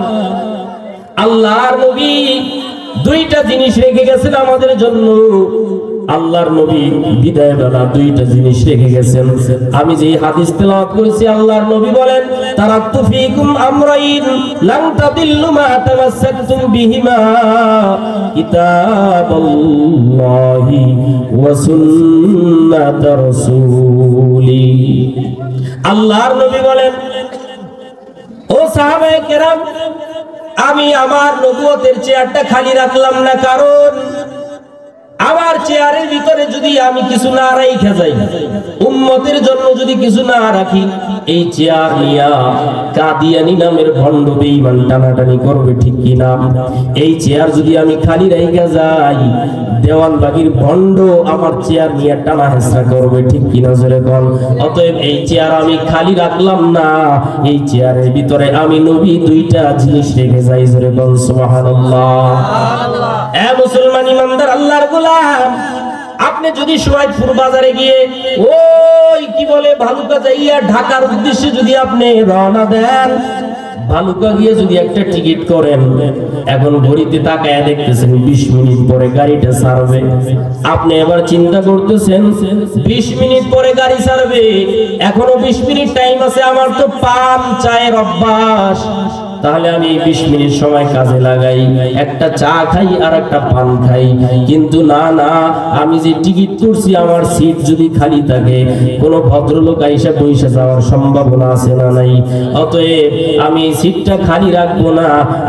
Speaker 1: আল্লাহর নবী দুইটা জিনিস রেখে গেছেন আমাদের জন্য। আল্লাহর নবী বিদায় বেলা দুইটা জিনিস রেখে গেছেন। আমি যে হাদিস তেলাওয়াত করেছি, আল্লাহর নবী বলেন, তারাকতু ফীকুম আমরাইন লান তাদিল্লু মা তামাসসাকতুম বিহিমা কিতাবাল্লাহি ওয়া সুন্নাত রাসূলি। আল্লাহর নবী বলেন, ও সাহাবায়ে কেরাম, আমি আমার নবুয়তের চেয়ারটা খালি রাখলাম না, কারণ আমার চেয়ারের ভিতরে যদি আমি কিছু না রাখা যাই, উম্মতের জন্য যদি কিছু না রাখি, এই চেয়ার নিয়া কাদিয়ানী নামের ভণ্ড বেঈমান টানাটানি করবে, ঠিক কি না? এই চেয়ার যদি আমি খালি রাখা যাই, দেওয়ানবাগির ভণ্ড আমার চেয়ার নিয়ে টানা হেঁচড়া করবে, ঠিক কি না জোরে বল। অতএব এই চেয়ার আমি খালি রাখলাম না, এই চেয়ারের ভিতরে আমি নবী দুইটা জিনিস রেখে যাই, জোরে বল সুবহানাল্লাহ। এ মুসলমান ইমানদার আল্লাহর গোলাম, আপনি যদি সোয়াইদপুর বাজারে গিয়ে ওই কি বলে ভালুকা যাইয়া ঢাকার উদ্দেশ্যে যদি আপনি রওনা দেন, ভালুকা গিয়ে যদি একটা টিকিট করেন, এখন ঘড়িতে তাকায় দেখতেছেন 20 মিনিট পরে গাড়িটা ছাড়বে। আপনি এবার চিন্তা করতেছেন 20 মিনিট পরে গাড়ি ছাড়বে, এখনো 20 মিনিট টাইম আছে, আমার তো পান চায়ের অভ্যাস, তাহলে আমি 20 মিনিট সময় কাজে লাগাই, একটা চা খাই আর একটা পান খাই। কিন্তু না না, আমি যে টিকিট করছি আমার সিট যদি খালি থাকে, কোনো ভদ্রলোক আইসা বইসা যাওয়ার সম্ভাবনা আছে না নাই? অতএব আমি সিটটা খালি রাখবো না।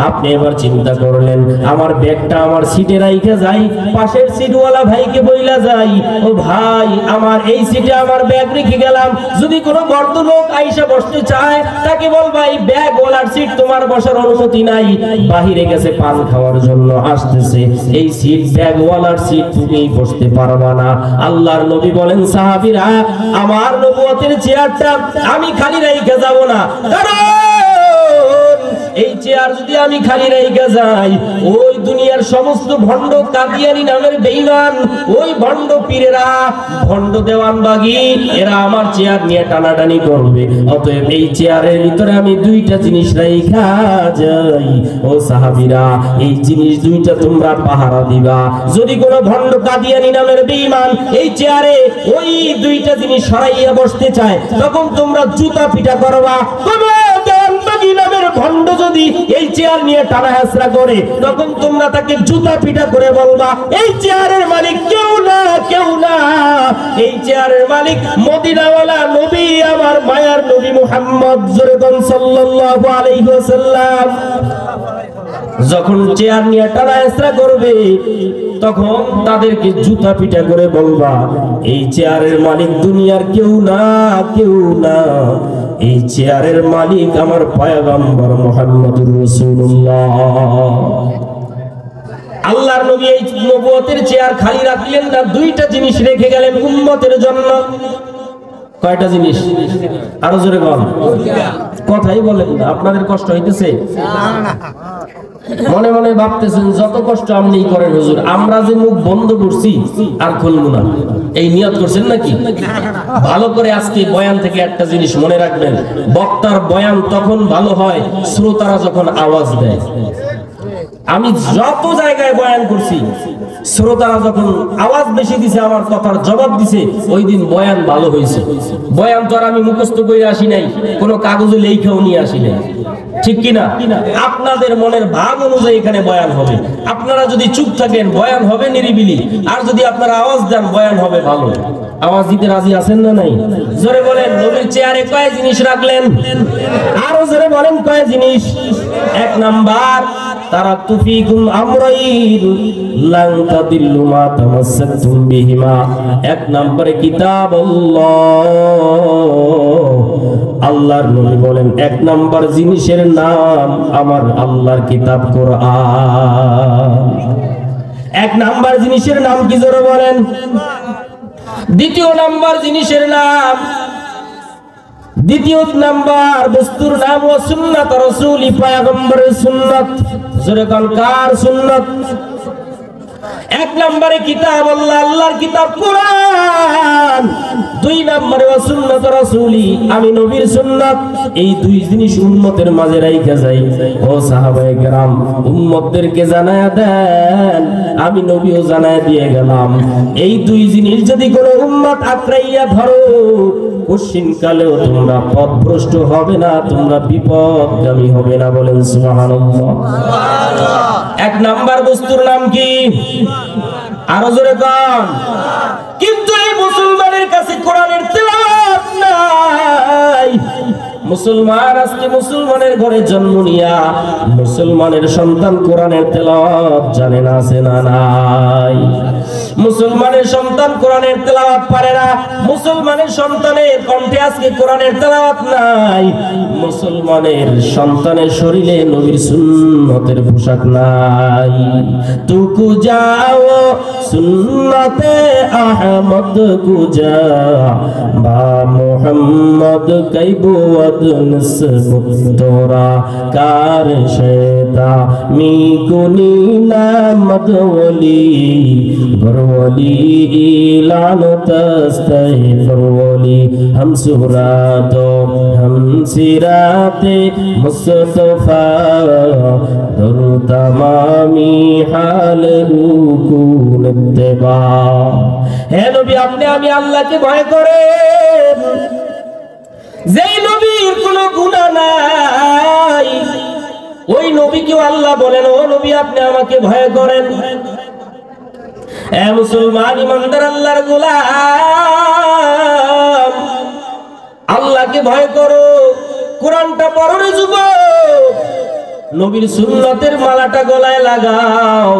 Speaker 1: আপনি এবার চিন্তা করলেন, আমার ব্যাগটা আমার সিটে রাইখা যাই, পাশের সিটওয়ালা ভাইকে বইলা যাই, ও ভাই আমার এই সিটে আমার ব্যাগ রেখে গেলাম, যদি কোনো ভদ্রলোক আইসা বসতে চায় তাকে বলবা এই ব্যাগওয়ালার সিট তোমার বসার অনুমতি নাই, বাহিরে গেছে পান খাওয়ার জন্য, আসতেছে, এই সিট ব্যাগওয়ালার সিট, তুমি বসতে পারবা না। আল্লাহর নবী বলেন, সাহাবীরা, আমার নবুয়তের চেয়ারটা আমি খালি রাইখা যাব না, কারণ এই চেয়ার যদি আমি খালি রাইখা যাই, ওই দুনিয়ার সমস্ত ভণ্ড কাদিয়ানী নামের বেঈমান, ওই ভণ্ড পীরেরা, ভণ্ড দেওয়ানবাগী, এরা আমার চেয়ার নিয়ে টানাটানি করবে। অতএব এই চেয়ারের ভিতরে আমি দুইটা জিনিস রাইখা যাই। ও সাহাবীরা, এই জিনিস দুইটা তোমরা পাহারা দিবা। যদি কোনো ভণ্ড কাদিয়ানী নামের বেঈমান এই চেয়ারে ওই দুইটা জিনিস সরাইয়া বসতে চায়, তখন তোমরা জুতা পিটা করবা। নামের ভণ্ড যদি এই চেয়ার নিয়ে টানা হেঁচড়া করে, তখন তোমরা তাকে জুতা পিটা করে বলবা, এই চেয়ারের মালিক কেউ না, কেউ না, এই চেয়ারের মালিক মদিনাওয়ালা নবী, আমার মায়ার নবী মুহাম্মদ সাল্লাল্লাহু আলাইহি ওয়াসাল্লাম। যখন চেয়ার নিয়ে টানা হেঁচড়া করবে, তখন তাদেরকে জুতা পিটা করে বলবা, এই চেয়ারের মালিক দুনিয়ার কেউ না, কেউ না, এই চেয়ারের মালিক আমার পয়গম্বর মুহাম্মদুর রাসূলুল্লাহ। আল্লাহর নবী এই নবুয়তের চেয়ার খালি রাখলেন না, দুইটা জিনিস রেখে গেলেন উম্মতের জন্য। কয়টা জিনিস? আরো জোরে বল, কথাই বলেন না, আপনাদের কষ্ট হইতেছে? মনে মনে ভাবতেছেন যত কষ্ট আপনি করেন হুজুর, আমরা যে মুখ বন্ধ করছি আর খুলবো না, এই নিয়ত করছেন নাকি? ভালো করে আজকে বয়ান থেকে একটা জিনিস মনে রাখবেন, বক্তার বয়ান তখন ভালো হয় শ্রোতারা যখন আওয়াজ দেয়। আমি যত জায়গায় বয়ান করছি, শ্রোতারা যখন আওয়াজ বেশি দিছে, আমার কথার জবাব দিছে, ওই দিন বয়ান ভালো হয়েছে। বয়ান তো আর আমি মুখস্থ করে আসি নাই, কোনো কাগজে লেখাও নিয়ে আসি নাই, ঠিক কিনা? আপনাদের মনের ভাব অনুযায়ী এখানে বয়ান হবে। আপনারা যদি চুপ থাকেন বয়ান হবে নিরিবিলি, আর যদি আপনারা আওয়াজ দেন বয়ান হবে ভালো। আওয়াজ দিতে রাজি আছেন না নাই? জোরে বলেন, নবীর চেয়ারে কয় জিনিস রাখলেন? আরো জোরে বলেন, কয় জিনিস? এক নাম্বার, তারাকতু ফীকুম আমরাইন লান তাদিল্লু মা তামাসসাকতুম বিহিমা। এক নম্বরে কিতাবুল্লাহ। আল্লাহর নবী বলেন এক নাম্বার জিনিসের নাম আমার আল্লাহর কিতাব কোরআন। এক নাম্বার জিনিসের নাম কি জোরে বলেন? দ্বিতীয় নাম্বার জিনিসের নাম, দ্বিতীয় নাম্বার বস্তুর নাম ও সুন্নাত রাসূলি, পয়গম্বরের সুন্নাত। জোরে কোন কার সুন্নাত? এক নম্বরে কিতাব আল্লাহ, আল্লাহর কিতাব কোরআন। দুই নম্বরে ও সুন্নাত রাসূলি, আমি নবীর সুন্নাত। এই দুই জিনিস উম্মতের মাঝে রাইখা যাই। ও সাহাবায়ে কেরাম, উম্মতদেরকে জানায়া দেন, আমি নবীও জানায়া দিয়ে গেলাম। এই দুই জিনিস যদি কোনো উম্মত আঁকড়াইয়া ধরো, কঠিন কালেও তোমরা পথভ্রষ্ট হবে না, তোমরা বিপদগামী হবে না। বলেন সুবহানাল্লাহ। এক নাম্বার বস্তুর নাম কি? আরো জোরে কোন। কিন্তু এই মুসলমানের কাছে কোরআনের তেলাওয়াত নাই। মুসলমান আজকে মুসলমানের ঘরে জন্ম নিয়া মুসলমানের সন্তান কোরআনের তেলাওয়াত জানে না, আছে না নাই? মুসলমানের সন্তান কোরআনের তেলাওয়াত পারে না। মুসলমানের সন্তানের কণ্ঠে আজকে কোরআনের তেলাওয়াত নাই। মুসলমানের সন্তানের শরীরে নবীর সুন্নতের পোশাক নাই। তুকু যাও সুন্নতে আহমদ গুজা বা মুহাম্মদ কাইবুয়াদ নিসবত তোরা কার শেদা মি কুনি নামদ ওলি গরওলি ইলান তাস্তাইফর ওলি हम सुरातो हम सिराते मुस्तफा दर तमामी हाल हुकुन इत्तिबा। হে নবী, আপনি আমি আল্লাহকে ভয় করেন, যেই নবীর কোনো গুনাহ নাই ওই নবীকেও আল্লাহ বলেন ও নবী আপনি আমাকে ভয় করেন। এ মুসলমান ইমানদার আল্লাহর গোলাম, আল্লাহকে ভয় করো, কোরআনটা পড়ো রে যুবক, নবীর সুন্নতের মালাটা গলায় লাগাও।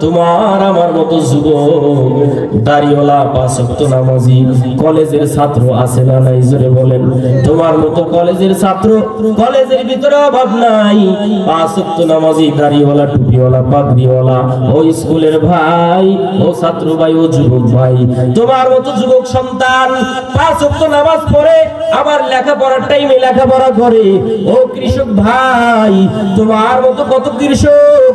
Speaker 1: তোমার আমার মতো যুবক দাড়িওয়ালা পাঁচ ওয়াক্ত নামাজি কলেজের ছাত্র আছে না নাই? জোরে বলেন। তোমার মতো কলেজের ছাত্র, কলেজের ভিতরে অভাব নাই, পাঁচ ওয়াক্ত নামাজি দাড়িওয়ালা টুপিওয়ালা পাগড়িওয়ালা। ও স্কুলের ভাই, ও ছাত্র ভাই, ও যুবক ভাই, তোমার মতো যুবক সন্তান পাঁচ ওয়াক্ত নামাজ পড়ে আবার লেখাপড়ার টাইমে লেখাপড়া করে। ও কৃষক ভাই, তোমার মতো কত কৃষক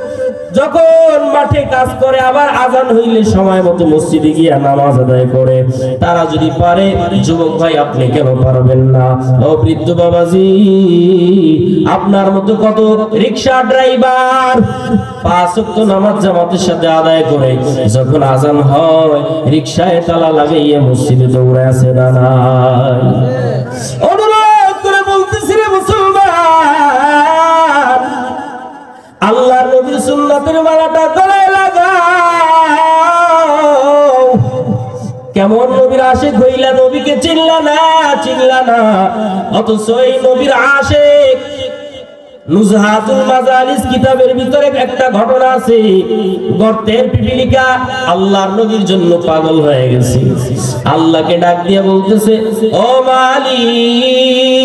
Speaker 1: যখন মাঠে কাজ করে আবার আজান হইলে সময় মতো মসজিদে গিয়ে নামাজ আদায় করে। তারা যদি পারে, যুবক ভাই আপনি কেন পারবেন না? ও বৃদ্ধ বাবাজি, আপনার মতো কত রিকশা ড্রাইভার পাঁচ ওয়াক্ত নামাজ জামাতের সাথে আদায় করে যখন আজান হয় রিকশায় তালা লাগাইয়া মসজিদে দৌড়ায় আছে না নাই? অনুরোধ করে বলতেছি রে মুসলমান, আল্লাহর নবীর সুন্নাতের মালাটা গলায় লাগাও। কেমন নবীর আশিক হইলা, নবীকে চিনলা না, চিনলা না, অথচ এই নবীর আশিক। নুজহাতুল মাজালিস কিতাবের ভিতরে একটা ঘটনা আছে, গর্তের পিপিলিকা আল্লাহর নবীর জন্য পাগল হয়ে গেছে। আল্লাহকে ডাক দিয়ে বলতেছে, ও মালিক,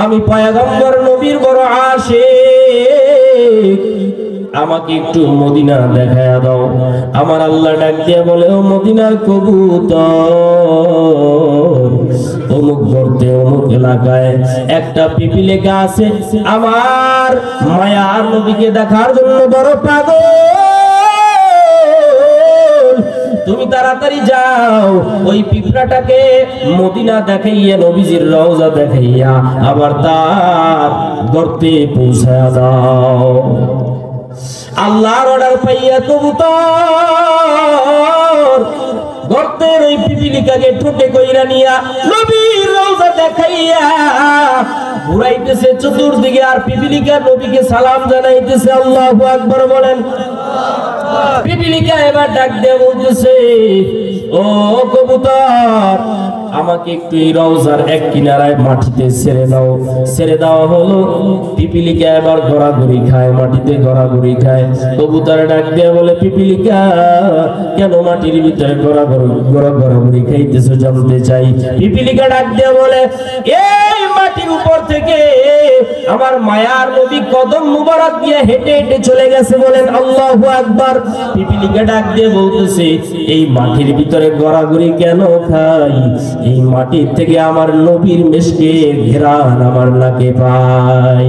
Speaker 1: আমি পয়গম্বর নবীর বড় আশিক, আমাকে একটু মদিনা দেখায়া দাও। আমার আল্লাহ ডাক দিয়ে বলে, ও মদিনার কবুতর, অমুক গর্তে অমুক এলাকায় একটা পিপিলিকা আছে, আমার মায়ার নবীকে দেখার জন্য বড় পাগল। তুমি তাড়াতাড়ি যাও, ওই পিঁপড়াটাকে মদিনা দেখাইয়া, নবীজির রওজা দেখাইয়া আবার তার গর্তে পৌঁছায়া দাও। আল্লাহর অর্ডার পাইয়া কবুতর গর্তের ওই পিপিলিকাকে ঠোঁটে কইরা নিয়া নবীর রওজা দেখাইয়া ঘুরাইতেছে চতুর্দিকে, আর পিপিলিকা নবীকে সালাম জানাইতেছে। আল্লাহু আকবার বলেন। পিপিলিকা এবার ডাক দিয়ে বলতেছে, ও ও কবুতর আমাকে একটু এই রওজার এক কিনারায় মাটিতে ছেড়ে দাও। ছেড়ে দেওয়া হলো। পিপিলিকা এবার ঘোরাঘুরি খায়, মাটিতে ঘোরাঘুরি খায়। কবুতর ডাক দিয়ে বলে, পিপিলিকা কেন মাটির ভিতরে ঘোরাঘুরি খাইতেছো জানতে চাই। পিপিলিকা ডাক দিয়ে বলে, এই মাটির উপর থেকে আমার মায়ার নবী কদম মুবারক দিয়ে হেঁটে হেঁটে চলে গেছে, বলেন আল্লাহু আকবার। পিপিলিকা ডাক দিয়ে বলতেছে, এই মাটির ভিতরে ঘোরাঘুরি কেন খাই? এই মাটির থেকে আমার নবীর মিষ্টি ঘ্রাণ আমার নাকে পাই।